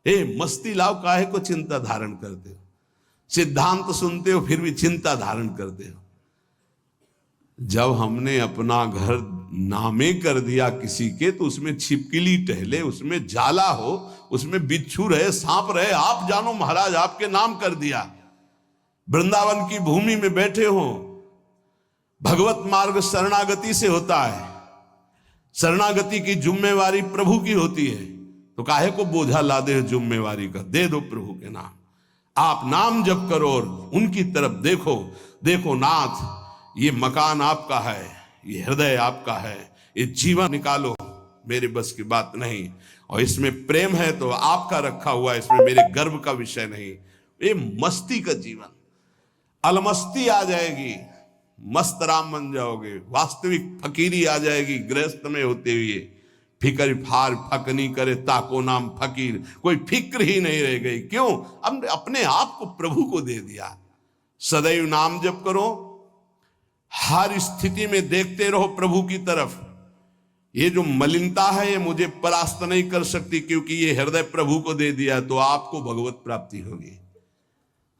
मस्ती लाओ, काहे को चिंता धारण करते हो? सिद्धांत सुनते हो फिर भी चिंता धारण करते हो। जब हमने अपना घर नामे कर दिया किसी के, तो उसमें छिपकली टहले, उसमें जाला हो, उसमें बिच्छू रहे, सांप रहे, आप जानो महाराज, आपके नाम कर दिया। वृंदावन की भूमि में बैठे हो, भगवत मार्ग शरणागति से होता है, शरणागति की जिम्मेवारी प्रभु की होती है, तो काहे को बोझा लादे हो जिम्मेवारी का? दे दो प्रभु के नाम, आप नाम जप करो और उनकी तरफ देखो। देखो नाथ, ये मकान आपका है, ये हृदय आपका है, ये जीवन निकालो, मेरे बस की बात नहीं, और इसमें प्रेम है तो आपका रखा हुआ है, इसमें मेरे गर्व का विषय नहीं। ये मस्ती का जीवन, अलमस्ती आ जाएगी, मस्त राम बन जाओगे, वास्तविक फकीरी आ जाएगी गृहस्थ में होते हुए। फिकर फार फक नहीं करे ताको नाम फकीर, कोई फिक्र ही नहीं रह गई। क्यों? हमने अपने आप को प्रभु को दे दिया। सदैव नाम जप करो, हर स्थिति में देखते रहो प्रभु की तरफ। ये जो मलिनता है ये मुझे परास्त नहीं कर सकती, क्योंकि ये हृदय प्रभु को दे दिया, तो आपको भगवत प्राप्ति होगी।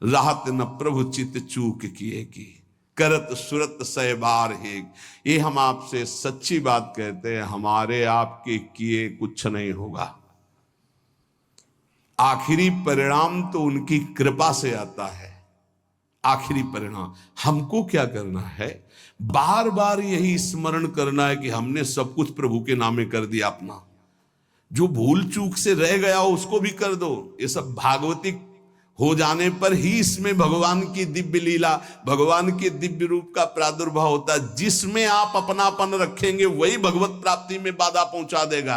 राहत न प्रभु चित चूक किए की, करत सुरत सह बार है। ये हम आपसे सच्ची बात कहते हैं, हमारे आपके किए कुछ नहीं होगा। आखिरी परिणाम तो उनकी कृपा से आता है। आखिरी परिणाम हमको क्या करना है? बार बार यही स्मरण करना है कि हमने सब कुछ प्रभु के नामे कर दिया अपना। जो भूल चूक से रह गया हो उसको भी कर दो। ये सब भागवतिक हो जाने पर ही इसमें भगवान की दिव्य लीला, भगवान के दिव्य रूप का प्रादुर्भाव होता है। जिसमें आप अपनापन रखेंगे वही भगवत प्राप्ति में बाधा पहुंचा देगा।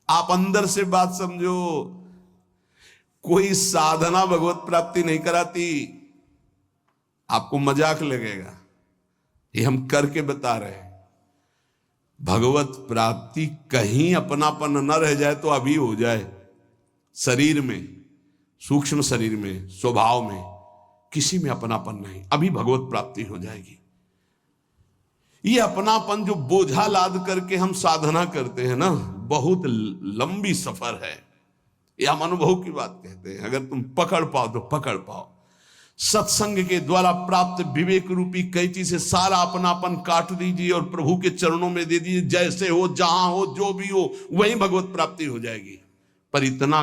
आप अंदर से बात समझो, कोई साधना भगवत प्राप्ति नहीं कराती। आपको मजाक लगेगा, ये हम करके बता रहे हैं। भगवत प्राप्ति कहीं अपनापन न रह जाए तो अभी हो जाए। शरीर में, सूक्ष्म शरीर में, स्वभाव में, किसी में अपनापन नहीं, अभी भगवत प्राप्ति हो जाएगी। ये अपनापन जो बोझा लाद करके हम साधना करते हैं ना, बहुत लंबी सफर है। ये हम अनुभव की बात कहते हैं। अगर तुम पकड़ पाओ तो पकड़ पाओ। सत्संग के द्वारा प्राप्त विवेक रूपी कैंची से सारा अपनापन काट दीजिए और प्रभु के चरणों में दे दीजिए। जैसे हो, जहां हो, जो भी हो, वही भगवत प्राप्ति हो जाएगी। पर इतना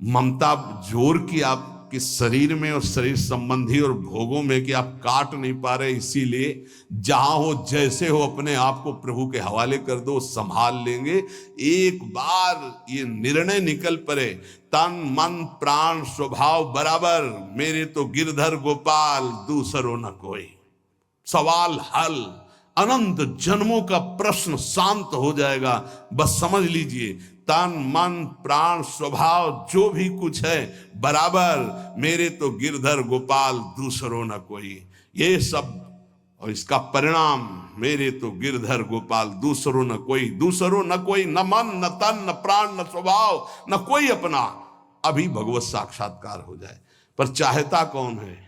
ममता जोर की आपके शरीर में और शरीर संबंधी और भोगों में कि आप काट नहीं पा रहे। इसीलिए जहां हो, जैसे हो, अपने आप को प्रभु के हवाले कर दो, संभाल लेंगे। एक बार ये निर्णय निकल पड़े, तन मन प्राण स्वभाव बराबर, मेरे तो गिरधर गोपाल दूसरो न कोई। सवाल हल, अनंत जन्मों का प्रश्न शांत हो जाएगा। बस समझ लीजिए, तन मन प्राण स्वभाव जो भी कुछ है बराबर, मेरे तो गिरधर गोपाल दूसरो न कोई। ये सब और इसका परिणाम, मेरे तो गिरधर गोपाल दूसरो न कोई। दूसरो न कोई, न मन न तन न प्राण न स्वभाव न कोई अपना। अभी भगवत साक्षात्कार हो जाए। पर चाहता कौन है?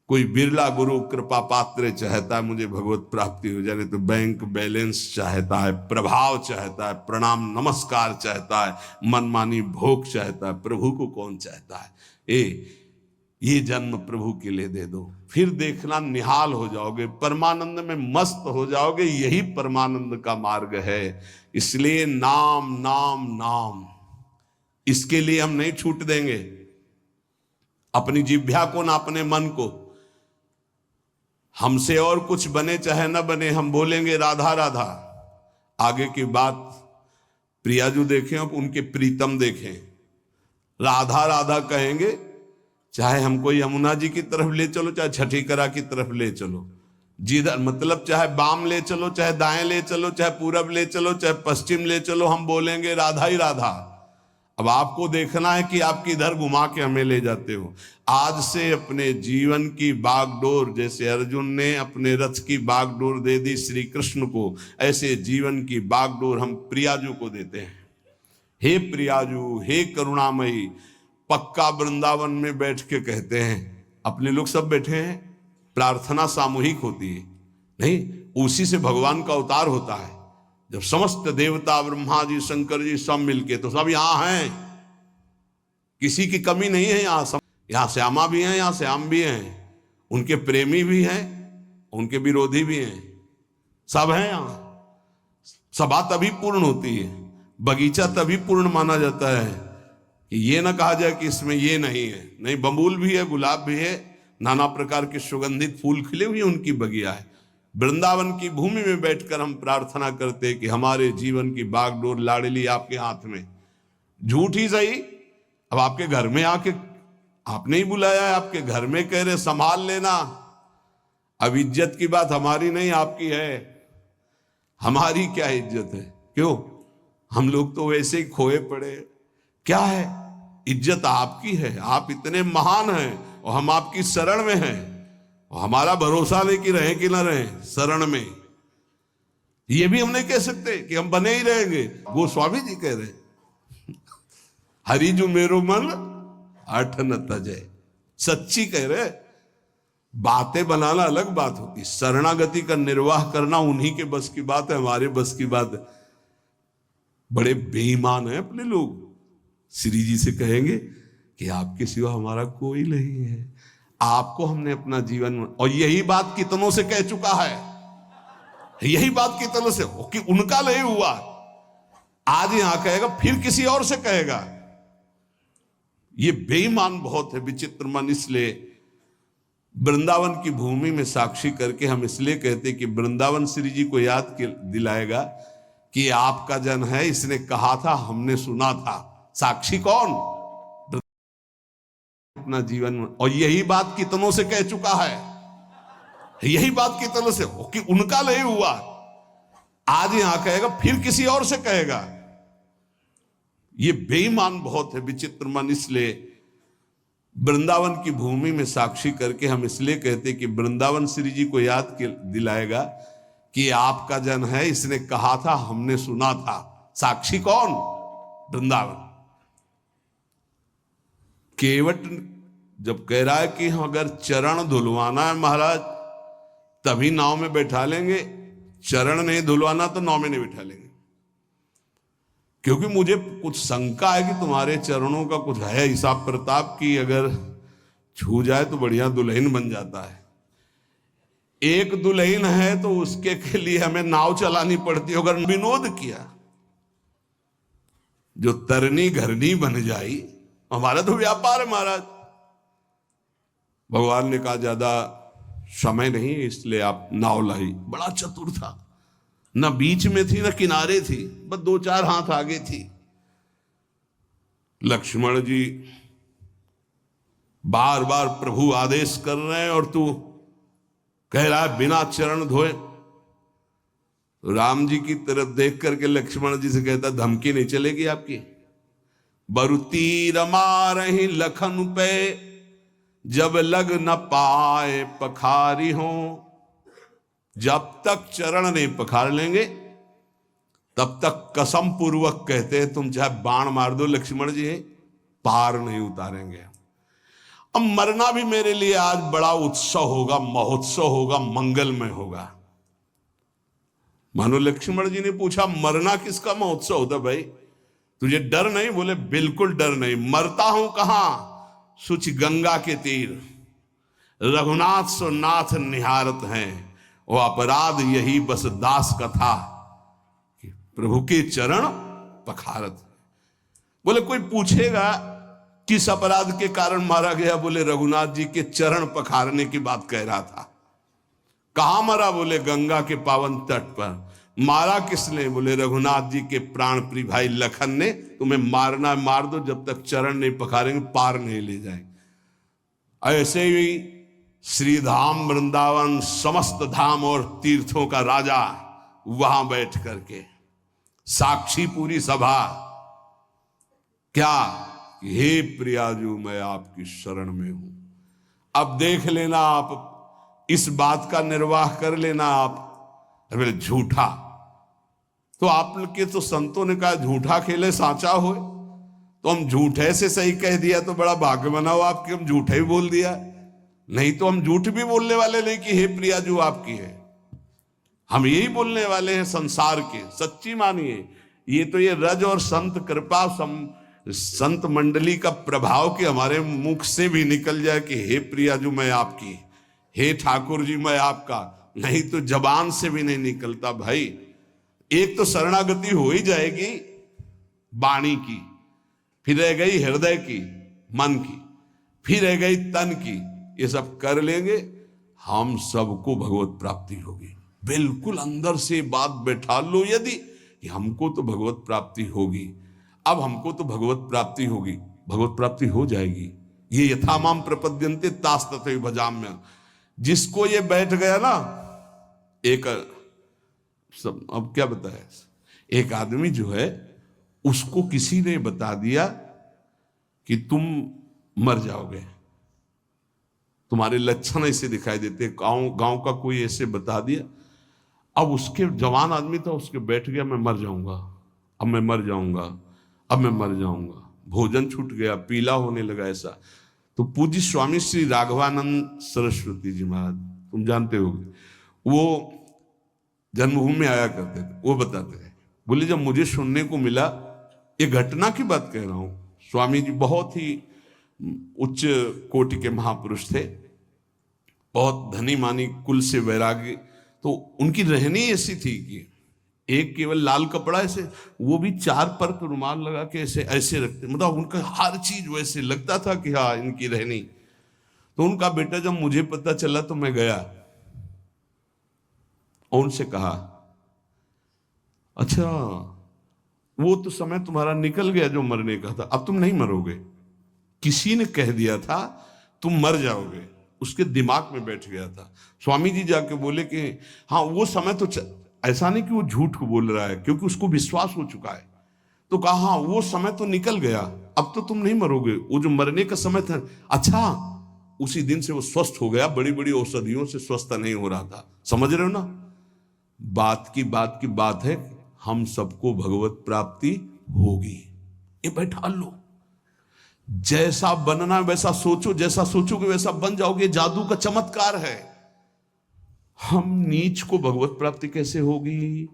कोई बिरला गुरु कृपा पात्र चाहता है मुझे भगवत प्राप्ति हो जाए, तो बैंक बैलेंस चाहता है, प्रभाव चाहता है, प्रणाम नमस्कार चाहता है, मनमानी भोग चाहता है। प्रभु को कौन चाहता है? ये जन्म प्रभु के लिए दे दो, फिर देखना निहाल हो जाओगे, परमानंद में मस्त हो जाओगे। यही परमानंद का मार्ग है। इसलिए नाम नाम नाम, इसके लिए हम नहीं छूट देंगे अपनी जिह्वा को ना अपने मन को। हमसे और कुछ बने चाहे न बने, हम बोलेंगे राधा राधा। आगे की बात प्रियाजू देखें, अब उनके प्रीतम देखें। राधा राधा कहेंगे, चाहे हमको यमुना जी की तरफ ले चलो, चाहे छठीकरा की तरफ ले चलो, जिधर मतलब चाहे बाम ले चलो, चाहे दाएं ले चलो, चाहे पूरब ले चलो, चाहे पश्चिम ले चलो, हम बोलेंगे राधा ही राधा। अब आपको देखना है कि आप किधर घुमा के हमें ले जाते हो। आज से अपने जीवन की बागडोर, जैसे अर्जुन ने अपने रथ की बागडोर दे दी श्री कृष्ण को, ऐसे जीवन की बागडोर हम प्रियाजू को देते हैं। हे प्रियाजू, हे करुणामयी। पक्का वृंदावन में बैठ के कहते हैं, अपने लोग सब बैठे हैं, प्रार्थना सामूहिक होती है नहीं, उसी से भगवान का अवतार होता है। जब समस्त देवता ब्रह्मा जी शंकर जी सब मिलके, तो सब यहां हैं, किसी की कमी नहीं है यहां। यहां श्यामा भी हैं, यहां श्याम भी हैं, उनके प्रेमी भी हैं, उनके विरोधी भी हैं, सब हैं यहां। सभा तभी पूर्ण होती है, बगीचा तभी पूर्ण माना जाता है कि ये ना कहा जाए कि इसमें ये नहीं है। नहीं, बबूल भी है, गुलाब भी है, नाना प्रकार के सुगंधित फूल खिले हुए उनकी बगिया है। वृंदावन की भूमि में बैठकर हम प्रार्थना करते कि हमारे जीवन की बागडोर लाडली आपके हाथ में। झूठ ही सही, अब आपके घर में आके आपने ही बुलाया है, आपके घर में कह रहे संभाल लेना। अब इज्जत की बात हमारी नहीं आपकी है। हमारी क्या इज्जत है? क्यों? हम लोग तो वैसे ही खोए पड़े। क्या है? इज्जत आपकी है, आप इतने महान हैं और हम आपकी शरण में हैं, और हमारा भरोसा नहीं कि रहे कि ना रहे शरण में। ये भी हम नहीं कह सकते कि हम बने ही रहेंगे। गोस्वामी जी कह रहे हरि जो मेरो मन अठ न तजय, सच्ची कह रहे। बातें बनाना अलग बात होती, शरणागति का निर्वाह करना उन्हीं के बस की बात है, हमारे बस की बात है। बड़े बेईमान हैं अपने लोग। श्री जी से कहेंगे कि आपके सिवा हमारा कोई नहीं है, आपको हमने अपना जीवन, और यही बात कितनों से कह चुका है, यही बात कितनों से, कि उनका नहीं हुआ, आज यहां कहेगा, फिर किसी और से कहेगा। ये बेईमान बहुत है, विचित्र मन। इसलिए वृंदावन की भूमि में साक्षी करके हम इसलिए कहते कि वृंदावन श्री जी को याद दिलाएगा कि आपका जन है, इसने कहा था, हमने सुना था। साक्षी कौन? अपना जीवन, और यही बात कितनों से कह चुका है, यही बात कितनों से, कि उनका नहीं हुआ, आज यहां कहेगा, फिर किसी और से कहेगा। ये बेईमान बहुत है, विचित्र मन। इसलिए वृंदावन की भूमि में साक्षी करके हम इसलिए कहते कि वृंदावन श्री जी को याद दिलाएगा कि आपका जन है, इसने कहा था, हमने सुना था। साक्षी कौन? वृंदावन। केवट जब कह रहा है कि अगर चरण धुलवाना है महाराज तभी नाव में बैठा लेंगे, चरण नहीं धुलवाना तो नाव में नहीं बैठा लेंगे, क्योंकि मुझे कुछ शंका है कि तुम्हारे चरणों का कुछ है हिसाब प्रताप की, अगर छू जाए तो बढ़िया दुल्हन बन जाता है। एक दुल्हन है तो उसके के लिए हमें नाव चलानी पड़ती है। अगर विनोद किया जो तरनी घरनी बन जाई, हमारा तो व्यापार है महाराज। भगवान ने कहा ज्यादा समय नहीं, इसलिए आप नाव लाई। बड़ा चतुर था, न बीच में थी न किनारे थी, बस 2-4 हाथ आगे थी। लक्ष्मण जी बार बार प्रभु आदेश कर रहे हैं और तू कह रहा है बिना चरण धोए। राम जी की तरफ देख करके लक्ष्मण जी से कहता, धमकी नहीं चलेगी आपकी। बरुती रमा रही लखन पे, जब लग न पाए पखारी हो। जब तक चरण नहीं पखार लेंगे तब तक कसम पूर्वक कहते हैं तुम चाहे बाण मार दो लक्ष्मण जी, पार नहीं उतारेंगे। अब मरना भी मेरे लिए आज बड़ा उत्सव होगा, महोत्सव होगा, मंगलमय होगा। मानो लक्ष्मण जी ने पूछा, मरना किसका महोत्सव होता भाई? तुझे डर नहीं? बोले बिल्कुल डर नहीं। मरता हूं कहां? सुच गंगा के तीर, रघुनाथ सो नाथ निहारत हैं, वो अपराध यही बस दास का था कि प्रभु के चरण पखारत। बोले कोई पूछेगा किस अपराध के कारण मारा गया? बोले रघुनाथ जी के चरण पखारने की बात कह रहा था। कहां मरा? बोले गंगा के पावन तट पर। मारा किसने? बोले रघुनाथ जी के प्राण प्रिय भाई लखन ने। तुम्हें मारना मार दो, जब तक चरण नहीं पखारेंगे पार नहीं ले जाएंगे। ऐसे ही श्री धाम वृंदावन समस्त धाम और तीर्थों का राजा वहां बैठ करके साक्षी पूरी सभा, क्या हे प्रियाजू मैं आपकी शरण में हूं। अब देख लेना, आप इस बात का निर्वाह कर लेना। आप बोले झूठा, तो आप के तो संतों ने कहा झूठा खेले साचा हो, तो हम झूठे से सही कह दिया तो बड़ा भाग्य बनाओ आपके, हम झूठे ही बोल दिया। नहीं तो हम झूठ भी बोलने वाले नहीं कि हे प्रिया जो आपकी है। हम यही बोलने वाले हैं संसार के, सच्ची मानिए। ये तो ये रज और संत कृपा संत मंडली का प्रभाव कि हमारे मुख से भी निकल जाए कि हे प्रिया जी मैं आपकी, हे ठाकुर जी मैं आपका, नहीं तो जबान से भी नहीं निकलता भाई। एक तो शरणागति हो ही जाएगी वाणी की, फिर रह गई हृदय की, मन की, फिर रह गई तन की। ये सब कर लेंगे हम सबको भगवत प्राप्ति होगी। बिल्कुल अंदर से बात बैठा लो यदि कि हमको तो भगवत प्राप्ति होगी, अब हमको तो भगवत प्राप्ति होगी, भगवत प्राप्ति हो जाएगी। ये यथामाम प्रपद्यन्ते तास तथैव भजाम्य। जिसको ये बैठ गया ना, एक सब अब क्या बताए, एक आदमी जो है उसको किसी ने बता दिया कि तुम मर जाओगे, तुम्हारे लक्षण ऐसे दिखाई देते, गांव का कोई ऐसे बता दिया। अब उसके जवान आदमी था, उसके बैठ गया मैं मर जाऊंगा, अब मैं मर जाऊंगा, अब मैं मर जाऊंगा। भोजन छूट गया, पीला होने लगा ऐसा। तो पूज्य स्वामी श्री राघवानंद सरस्वती जी महाराज, तुम जानते होगे, वो जन्मभूमि में आया करते थे। वो बताते थे, बोले जब मुझे सुनने को मिला, ये घटना की बात कह रहा हूं, स्वामी जी बहुत ही उच्च कोटि के महापुरुष थे, बहुत धनी मानी कुल से वैरागी। तो उनकी रहनी ऐसी थी कि एक केवल लाल कपड़ा ऐसे, वो भी 4 पर रुमाल लगा के ऐसे ऐसे रखते, मतलब उनका हर चीज वैसे लगता था कि हाँ इनकी रहनी। तो उनका बेटा जब मुझे पता चला तो मैं गया और उनसे कहा, अच्छा वो तो समय तुम्हारा निकल गया जो मरने का था, अब तुम नहीं मरोगे। किसी ने कह दिया था तुम मर जाओगे, उसके दिमाग में बैठ गया था। स्वामी जी जाके बोले कि हाँ वो समय तो ऐसा नहीं कि वो झूठ को बोल रहा है, क्योंकि उसको विश्वास हो चुका है। तो कहा हाँ वो समय तो निकल गया, अब तो तुम नहीं मरोगे, वो जो मरने का समय था। अच्छा, उसी दिन से वो स्वस्थ हो गया, बड़ी बड़ी औषधियों से स्वस्थ नहीं हो रहा था। समझ रहे हो ना, बात की बात है, हम सबको भगवत प्राप्ति होगी। ये बैठा लो, जैसा बनना वैसा सोचो, जैसा सोचोगे वैसा बन जाओगे। जादू का चमत्कार है। हम नीच को भगवत प्राप्ति कैसे होगी?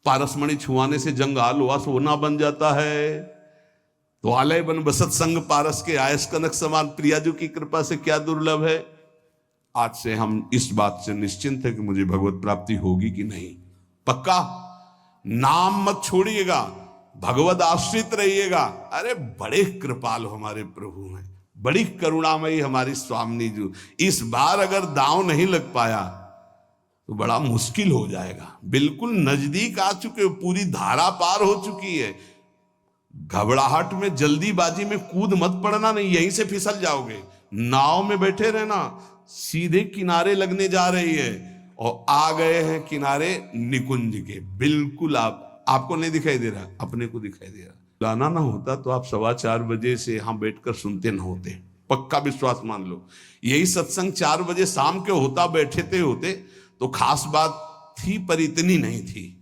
पारसमणि छुआने से जंग आलवा सोना बन जाता है। तो आलय बन बसत संग पारस के आयस कनक समान, प्रियाजू की कृपा से क्या दुर्लभ है। आज से हम इस बात से निश्चिंत है कि मुझे भगवत प्राप्ति होगी कि नहीं। पक्का नाम मत छोड़िएगा, भगवत आश्रित रहिएगा। अरे बड़े कृपाल हमारे प्रभु हैं, बड़ी करुणामयी हमारी स्वामिनी जी। इस बार अगर दांव नहीं लग पाया तो बड़ा मुश्किल हो जाएगा। बिल्कुल नजदीक आ चुके हो, पूरी धारा पार हो चुकी है। घबराहट में जल्दीबाजी में कूद मत पड़ना, नहीं यहीं से फिसल जाओगे। नाव में बैठे रहना, सीधे किनारे लगने जा रही है और आ गए हैं किनारे निकुंज के। बिल्कुल आपको नहीं दिखाई दे रहा, अपने को दिखाई दे रहा। लाना ना होता तो आप 4:15 बजे से यहां बैठकर सुनते ना होते, पक्का विश्वास मान लो। यही सत्संग 4 बजे शाम के होता, बैठे होते तो खास बात थी, पर इतनी नहीं थी।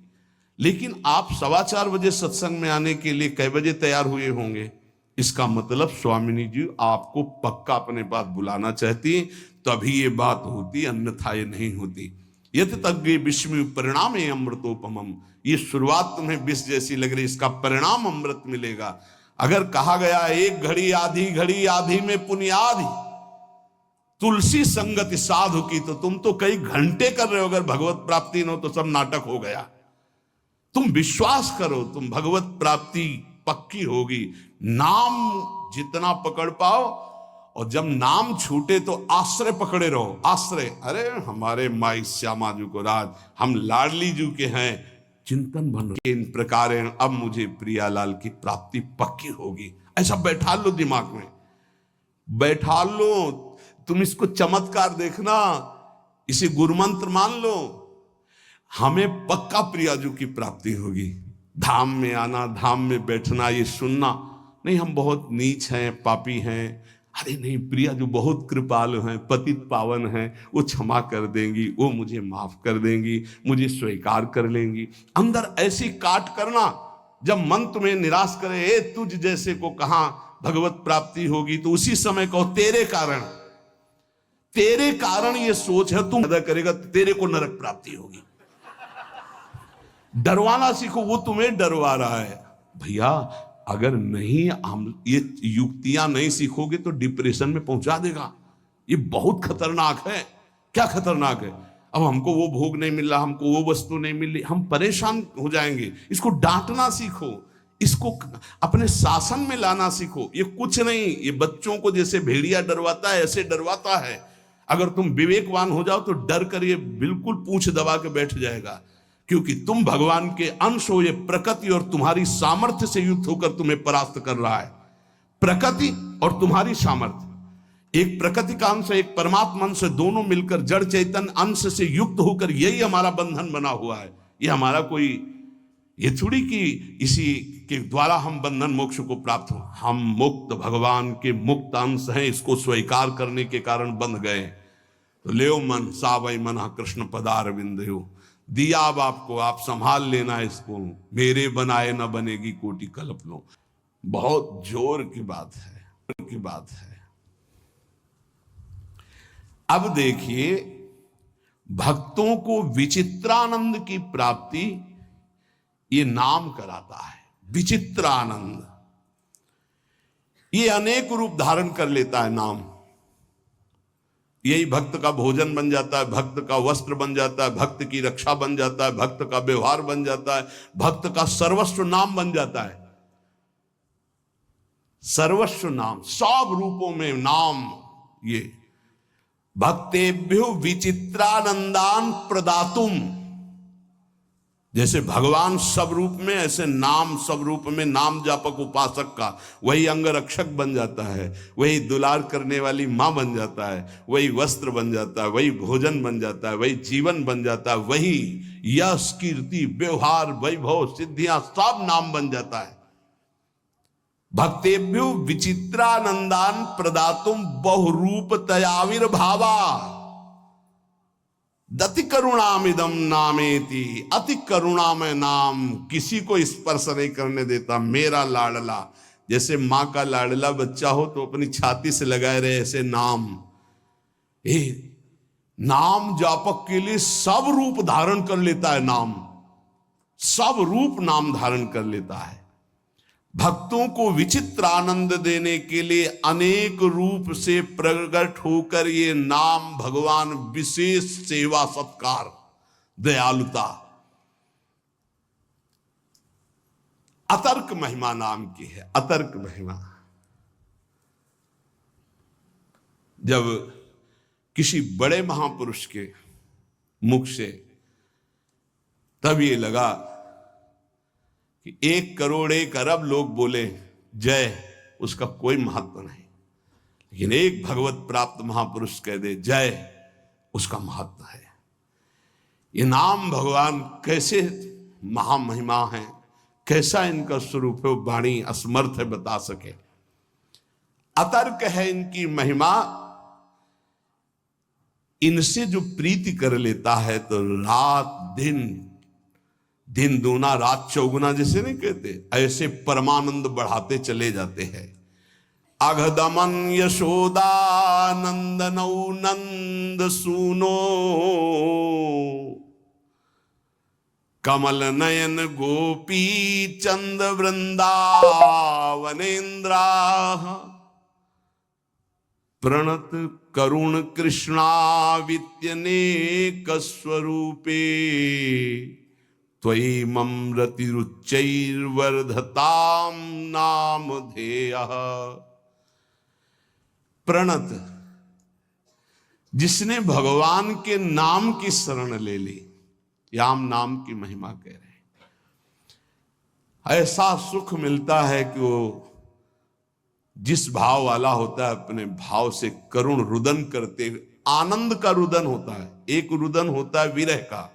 लेकिन आप 4:15 बजे सत्संग में आने के लिए कै बजे तैयार हुए होंगे? इसका मतलब स्वामिनी जी आपको पक्का अपने पास बुलाना चाहती, तभी ये बात होती, अन्यथा ये नहीं होती। यत तज्ञ विष्णु परिणाम अमृतोपमम। ये शुरुआत तुम्हें विष जैसी लग रही, इसका परिणाम अमृत मिलेगा। अगर कहा गया एक घड़ी आधी में पुण्यादि तुलसी संगति साधु की, तो तुम तो कई घंटे कर रहे हो। अगर भगवत प्राप्ति न हो तो सब नाटक हो गया। तुम विश्वास करो, तुम भगवत प्राप्ति पक्की होगी। नाम जितना पकड़ पाओ, और जब नाम छूटे तो आश्रय पकड़े रहो। आश्रय, अरे हमारे माई श्यामा जी को राज, हम लाडली जी के हैं, चिंतन बन इन प्रकार अब मुझे प्रियालाल की प्राप्ति पक्की होगी। ऐसा बैठा लो दिमाग में, बैठा लो। तुम इसको चमत्कार देखना, इसे गुरुमंत्र मान लो। हमें पक्का प्रियाजू की प्राप्ति होगी। धाम में आना, धाम में बैठना, ये सुनना नहीं हम बहुत नीच हैं, पापी हैं। अरे नहीं, प्रियाजू बहुत कृपालु हैं, पतित पावन हैं, वो क्षमा कर देंगी, वो मुझे माफ कर देंगी, मुझे स्वीकार कर लेंगी। अंदर ऐसी काट करना, जब मन तुम्हें निराश करे, ए तुझ जैसे को कहां भगवत प्राप्ति होगी, तो उसी समय कहो तेरे कारण ये सोच है, तुम अदा करेगा तो तेरे को नरक प्राप्ति होगी। डरवाना सीखो, वो तुम्हें डरवा रहा है। भैया अगर नहीं हम ये युक्तियां नहीं सीखोगे तो डिप्रेशन में पहुंचा देगा। ये बहुत खतरनाक है। क्या खतरनाक है? अब हमको वो भोग नहीं मिल रहा, हमको वो वस्तु नहीं मिल रही, हम परेशान हो जाएंगे। इसको डांटना सीखो, इसको अपने शासन में लाना सीखो। ये कुछ नहीं, ये बच्चों को जैसे भेड़िया डरवाता है ऐसे डरवाता है। अगर तुम विवेकवान हो जाओ तो डर कर ये बिल्कुल पूंछ दबा के बैठ जाएगा, क्योंकि तुम भगवान के अंश हो। ये प्रकृति और तुम्हारी सामर्थ्य से युक्त होकर तुम्हें परास्त कर रहा है। प्रकृति और तुम्हारी सामर्थ्य, एक प्रकृति का अंश एक परमात्मा अंश, दोनों मिलकर जड़ चैतन्य अंश से युक्त होकर यही हमारा बंधन बना हुआ है। ये हमारा कोई ये थोड़ी कि इसी के द्वारा हम बंधन मोक्ष को प्राप्त हो। हम मुक्त भगवान के मुक्त अंश हैं, इसको स्वीकार करने के कारण बंध गए। तो लेओ मन सावई मना कृष्ण पदार बिंदु, दिया अब आपको, आप संभाल लेना इसको, मेरे बनाए न बनेगी कोटि कल्प लो। बहुत जोर की बात है। अब देखिए, भक्तों को विचित्रानंद की प्राप्ति ये नाम कराता है। विचित्रानंद ये अनेक रूप धारण कर लेता है नाम। यही भक्त का भोजन बन जाता है, भक्त का वस्त्र बन जाता है, भक्त की रक्षा बन जाता है, भक्त का व्यवहार बन जाता है, भक्त का सर्वस्व नाम बन जाता है। सर्वस्व नाम, सब रूपों में नाम। ये भक्तेभ्यो विचित्रानंदान प्रदातुम, जैसे भगवान सब रूप में, ऐसे नाम सब रूप में। नाम जापक उपासक का वही अंगरक्षक बन जाता है, वही दुलार करने वाली माँ बन जाता है, वही वस्त्र बन जाता है, वही भोजन बन जाता है, वही जीवन बन जाता है, वही यश कीर्ति व्यवहार वैभव सिद्धियां सब नाम बन जाता है। भक्तेभ्यो विचित्रानंदान प्रदातुम बहुरूप तयाविर्भावा दति करुणामिदम नामेति। अति करुणामय नाम, किसी को स्पर्श नहीं करने देता। मेरा लाडला, जैसे मां का लाडला बच्चा हो तो अपनी छाती से लगाए रहे, ऐसे नाम। नाम जापक के लिए सब रूप धारण कर लेता है नाम, सब रूप नाम धारण कर लेता है। भक्तों को विचित्र आनंद देने के लिए अनेक रूप से प्रकट होकर ये नाम भगवान विशेष सेवा सत्कार दयालुता अतर्क महिमा नाम की है। अतर्क महिमा, जब किसी बड़े महापुरुष के मुख से तब ये लगा कि 1 करोड़ 1 अरब लोग बोले जय, उसका कोई महत्व नहीं, लेकिन एक भगवत प्राप्त महापुरुष कह दे जय, उसका महत्व है। ये नाम भगवान कैसे महामहिमा है, कैसा इनका स्वरूप है, वाणी असमर्थ है बता सके। अतर्क है इनकी महिमा। इनसे जो प्रीति कर लेता है तो रात दिन दूना रात चौगुना, जैसे नहीं कहते, ऐसे परमानंद बढ़ाते चले जाते हैं। अघदमन यशोदानंदनौ नंद सूनो कमल नयन गोपी चंद वृंदावनेन्द्रा प्रणत करुण कृष्णावित्यनेक स्वरूपे त्वयि ममरतिरुच्चैर्वर्धताम नामधेयः। प्रणत, जिसने भगवान के नाम की शरण ले ली, याम नाम की महिमा कह रहे हैं। ऐसा सुख मिलता है कि वो जिस भाव वाला होता है अपने भाव से करुण रुदन करते, आनंद का रुदन होता है। एक रुदन होता है विरह का,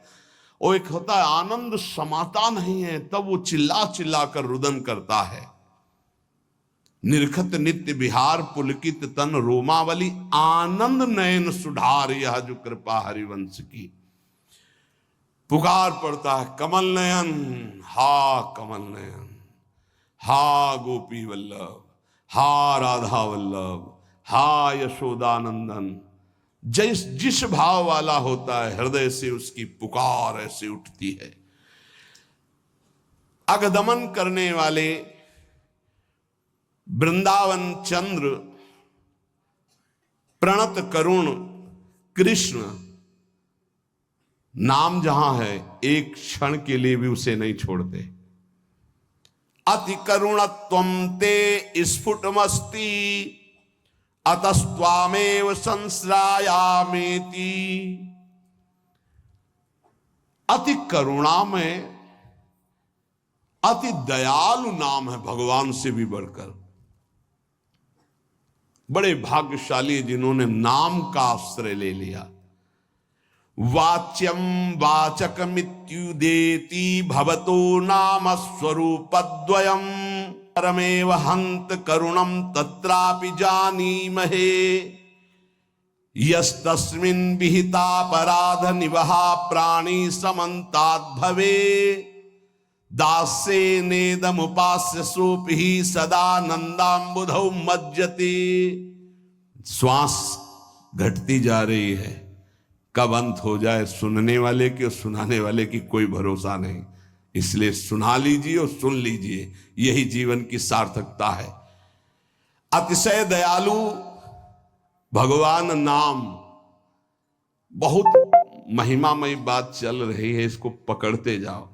और एक होता है आनंद समाता नहीं है तब वो चिल्ला चिल्ला कर रुदन करता है। निर्खत नित्य विहार पुलकित तन रोमावली आनंद नयन सुधार, यह जो कृपा हरिवंश की। पुकार पड़ता है कमल नयन, हा कमल नयन, हा गोपी वल्लभ, हा राधा वल्लभ, हा यशोदानंदन। जिस भाव वाला होता है हृदय से उसकी पुकार ऐसे उठती है। अगदमन करने वाले वृंदावन चंद्र प्रणत करुण कृष्ण नाम जहां है एक क्षण के लिए भी उसे नहीं छोड़ते। अति करुणत्वं ते स्फुटमस्ति अतस्त्वामेव संश्रायामेति। अति करुणामय अति दयालु नाम है भगवान से भी बढ़कर। बड़े भाग्यशाली जिन्होंने नाम का आश्रय ले लिया। वाच्यम वाचकमित्युदेति भवतो नाम स्वरूपद्वयम् परमेव हन्त करुणं तत्रापि जानीमहे यस्तस्मिन् विहितापराध निवहा प्राणी समन्ताद् भवे दास्ये नेदमुपास्य सोऽपि सदा नन्दाम्बुधौ मज्जते। श्वास घटती जा रही है, कब अंत हो जाए सुनने वाले की और सुनाने वाले की कोई भरोसा नहीं। इसलिए सुना लीजिए और सुन लीजिए, यही जीवन की सार्थकता है। अतिशय दयालु भगवान नाम, बहुत महिमामयी बात चल रही है, इसको पकड़ते जाओ।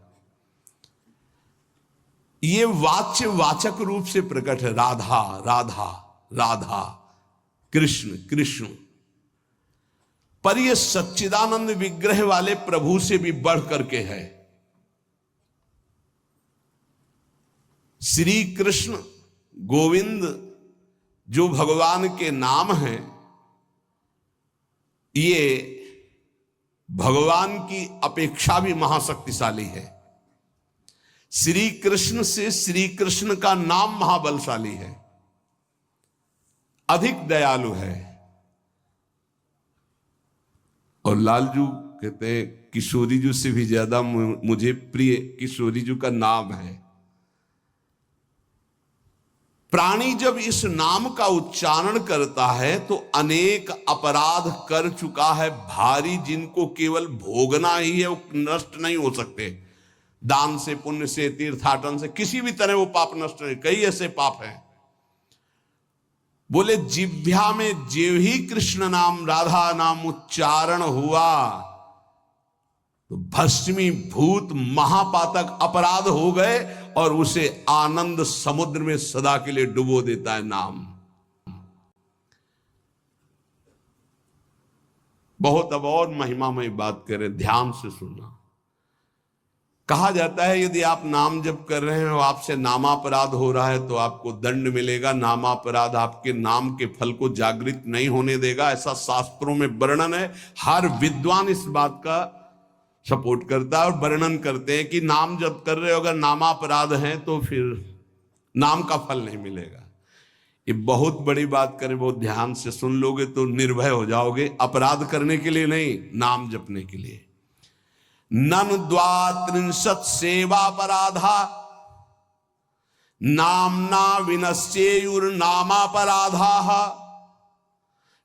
ये वाच्य वाचक रूप से प्रकट है, राधा राधा राधा, कृष्ण कृष्ण, पर यह सच्चिदानंद विग्रह वाले प्रभु से भी बढ़ करके है। श्री कृष्ण गोविंद जो भगवान के नाम हैं, ये भगवान की अपेक्षा भी महाशक्तिशाली है। श्री कृष्ण से श्री कृष्ण का नाम महाबलशाली है, अधिक दयालु है। और लालजू कहते हैं किशोरी जी से भी ज्यादा मुझे प्रिय किशोरी जी का नाम है। प्राणी जब इस नाम का उच्चारण करता है तो अनेक अपराध कर चुका है भारी, जिनको केवल भोगना ही है, वो नष्ट नहीं हो सकते। दान से, पुण्य से, तीर्थाटन से, किसी भी तरह वो पाप नष्ट नहीं। कई ऐसे पाप हैं। बोले जिह्वा में जेव ही कृष्ण नाम राधा नाम उच्चारण हुआ तो भस्मी भूत महापातक अपराध हो गए, और उसे आनंद समुद्र में सदा के लिए डुबो देता है नाम। बहुत अब और महिमामय बात करें, ध्यान से सुनना। कहा जाता है यदि आप नाम जप कर रहे हैं और आपसे नामापराध हो रहा है तो आपको दंड मिलेगा। नामापराध आपके नाम के फल को जागृत नहीं होने देगा, ऐसा शास्त्रों में वर्णन है। हर विद्वान इस बात का सपोर्ट करता है और वर्णन करते हैं कि नाम जप कर रहे हो अगर नामापराध है तो फिर नाम का फल नहीं मिलेगा। ये बहुत बड़ी बात करें, बहुत ध्यान से सुन लोगे तो निर्भय हो जाओगे। अपराध करने के लिए नहीं, नाम जपने के लिए। नन द्वात्रिंशत् सेवापराधा नामना विनश्येयुर्नामापराधाः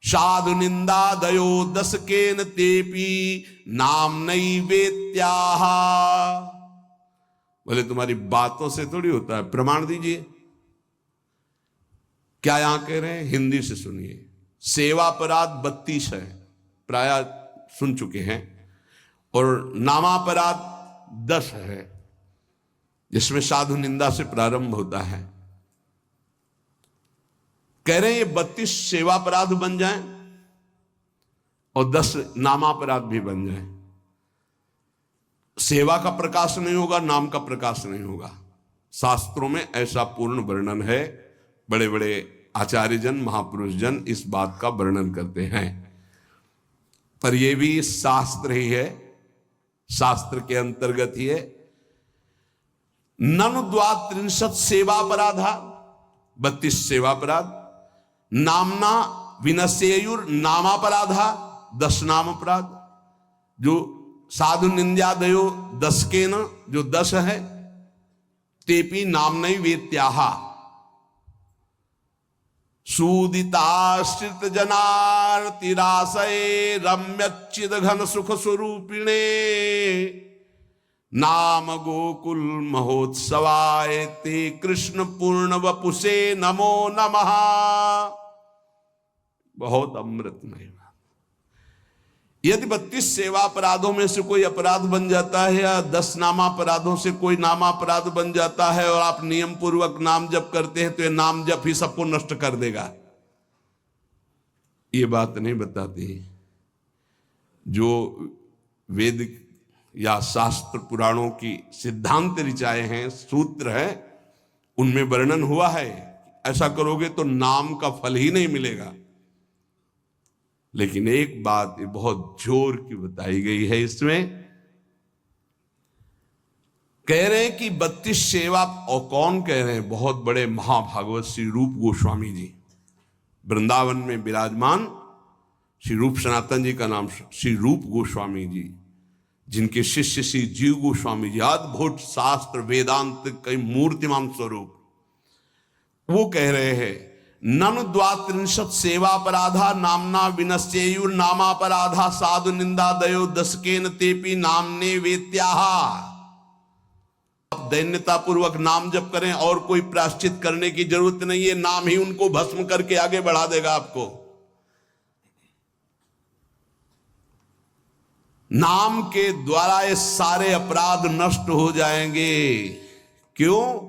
साधु निंदा दयो दशकेन तेपि नाम नैवेत्याः। बोले तुम्हारी बातों से थोड़ी होता है, प्रमाण दीजिए। क्या यहां कह रहे हैं? हिंदी से सुनिए। सेवापराध 32 है, प्राय सुन चुके हैं, और नामापराध 10 है, जिसमें साधु निंदा से प्रारंभ होता है। कह रहे हैं ये 32 सेवापराध बन जाएं और 10 नामापराध भी बन जाएं। सेवा का प्रकाश नहीं होगा, नाम का प्रकाश नहीं होगा। शास्त्रों में ऐसा पूर्ण वर्णन है। बड़े बड़े आचार्यजन, महापुरुष जन इस बात का वर्णन करते हैं। पर यह भी शास्त्र ही है, शास्त्र के अंतर्गत ही है। ननु द्वात्रिंशत् सेवापराधा, 32 सेवापराध। नामना विनश्येयुर नामापराधा, 10 नाम अपराध। जो साधु निंद्यादयो 10 के न, जो 10 है। तेपी नाम नहीं वेत्याहा, सूदिताश्रित जनार्तिराशये रम्यच्चिद घन सुख स्वरूपिणे नाम गोकुल महोत्सवाय ते कृष्ण पूर्ण वपुषे नमो नमः। बहुत अमृतमय। यदि 32 सेवा अपराधों में से कोई अपराध बन जाता है या 10 नामापराधों से कोई नामापराध बन जाता है और आप नियम पूर्वक नाम जप करते हैं तो ये नाम जप ही सबको नष्ट कर देगा, ये बात नहीं बताती। जो वेद या शास्त्र पुराणों की सिद्धांत ऋचाएं हैं, सूत्र है, उनमें वर्णन हुआ है ऐसा करोगे तो नाम का फल ही नहीं मिलेगा। लेकिन एक बात ये बहुत जोर की बताई गई है इसमें, कह रहे हैं कि 32 सेवा, और कौन कह रहे हैं? बहुत बड़े महाभागवत श्री रूप गोस्वामी जी, वृंदावन में विराजमान श्री रूप सनातन जी का नाम श्री रूप गोस्वामी जी, जिनके शिष्य श्री जीव गोस्वामी जी, अद्भुत शास्त्र वेदांत के मूर्तिमान स्वरूप, वो कह रहे हैं ननु द्वात्रिंशत् सेवापराधा नामना विनश्येयुर नामापराधा साधु निंदा दयो दशकेन तेपि नामने वेत्याहा। दैन्यता पूर्वक नाम जप करें और कोई प्रायश्चित करने की जरूरत नहीं है, नाम ही उनको भस्म करके आगे बढ़ा देगा आपको। नाम के द्वारा ये सारे अपराध नष्ट हो जाएंगे। क्यों?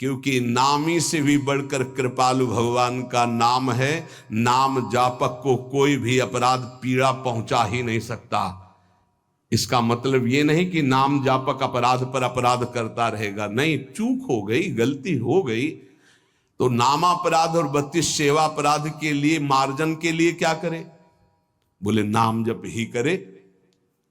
क्योंकि नामी से भी बढ़कर कृपालु भगवान का नाम है। नाम जापक को कोई भी अपराध पीड़ा पहुंचा ही नहीं सकता। इसका मतलब ये नहीं कि नाम जापक अपराध पर अपराध करता रहेगा, नहीं, चूक हो गई, गलती हो गई तो नामापराध और 32 सेवा अपराध के लिए मार्जन के लिए क्या करे? बोले नाम जप ही करे।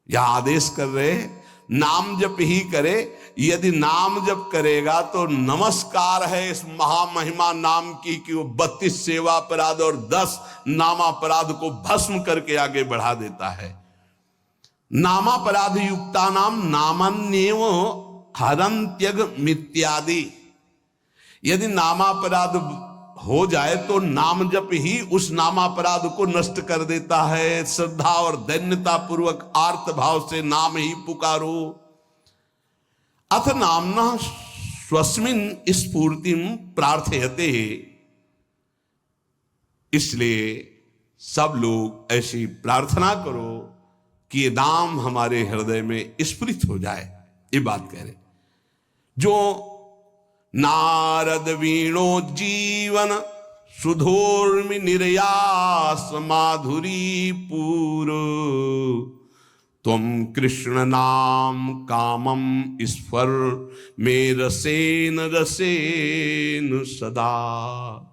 यह आदेश कर रहे हैं नाम जप ही करे। यदि नाम जप करेगा तो नमस्कार है इस महामहिमा नाम की कि वो 32 सेवा अपराध और 10 नामापराध को भस्म करके आगे बढ़ा देता है। नामापराध युक्ता नाम नामन्येव हरन्त्यग मित्यादि। यदि नामापराध हो जाए तो नाम जप ही उस नामापराध को नष्ट कर देता है। श्रद्धा और दैन्यता पूर्वक आर्त भाव से नाम ही पुकारो। अथ नामना स्वस्मिन स्फूर्तिम प्रार्थयते। इसलिए सब लोग ऐसी प्रार्थना करो कि ये नाम हमारे हृदय में स्फुरित हो जाए। ये बात कह रहे जो नारद वीणो जीवन सुधोर्मि निर्यास माधुरी पूर तुम कृष्ण नाम कामम स्फर में रसेन रसेन सदा।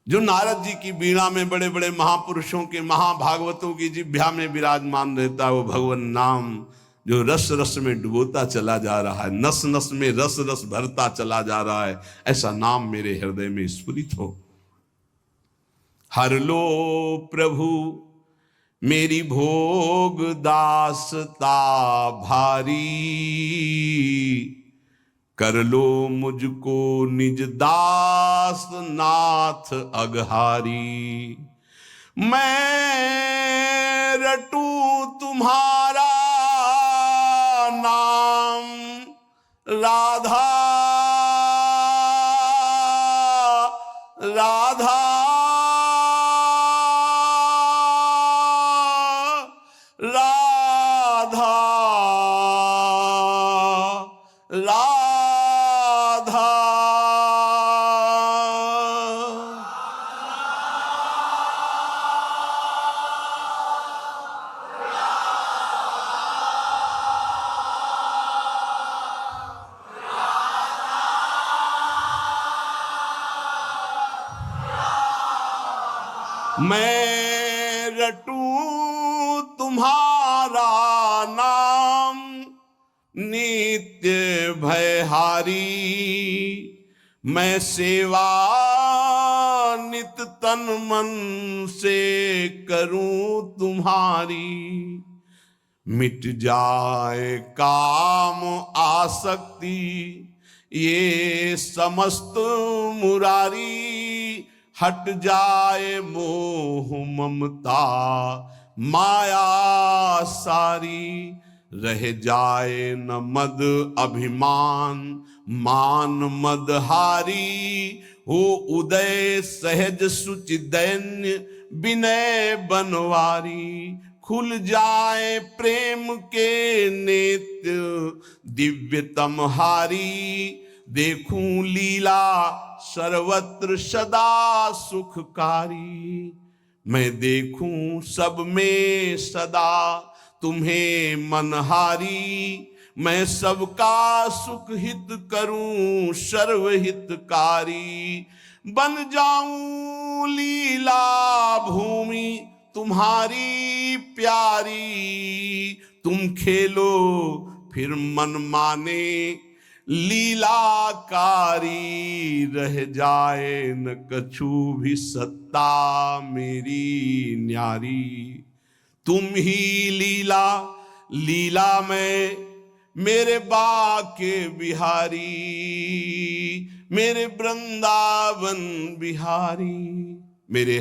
जो नारद जी की वीणा में बड़े बड़े महापुरुषों के महाभागवतों की जिह्वा में विराजमान रहता है वो भगवान नाम, जो रस रस में डुबोता चला जा रहा है, नस नस में रस रस भरता चला जा रहा है, ऐसा नाम मेरे हृदय में स्फुरित हो। हर लो प्रभु मेरी भोग दासता भारी, कर लो मुझको निज दास नाथ अगहारी। मैं रटू तुम्हारा नाम राधा राधा राधा राधा। मैं रटू तुम्हारा नाम नित्य भयहारी। मैं सेवा नित तन मन से करूं तुम्हारी। मिट जाए काम आसक्ति ये समस्त मुरारी। हट जाए मोह ममता माया सारी। रह जाए न मद अभिमान, मान मदहारी हो उदय सहज सुचि दैन्य विनय बनवारी। खुल जाए प्रेम के नेत्र दिव्यतम हारी, देखूं लीला सर्वत्र सदा सुखकारी। मैं देखूं सब में सदा तुम्हें मनहारी, मैं सबका सुख हित करूं सर्वहितकारी। बन जाऊं लीला भूमि तुम्हारी प्यारी, तुम खेलो फिर मन माने लीलाकारी। रह जाए न कछु भी सत्ता मेरी न्यारी, तुम ही लीला लीला में मेरे बाके बिहारी, मेरे वृंदावन बिहारी। मेरे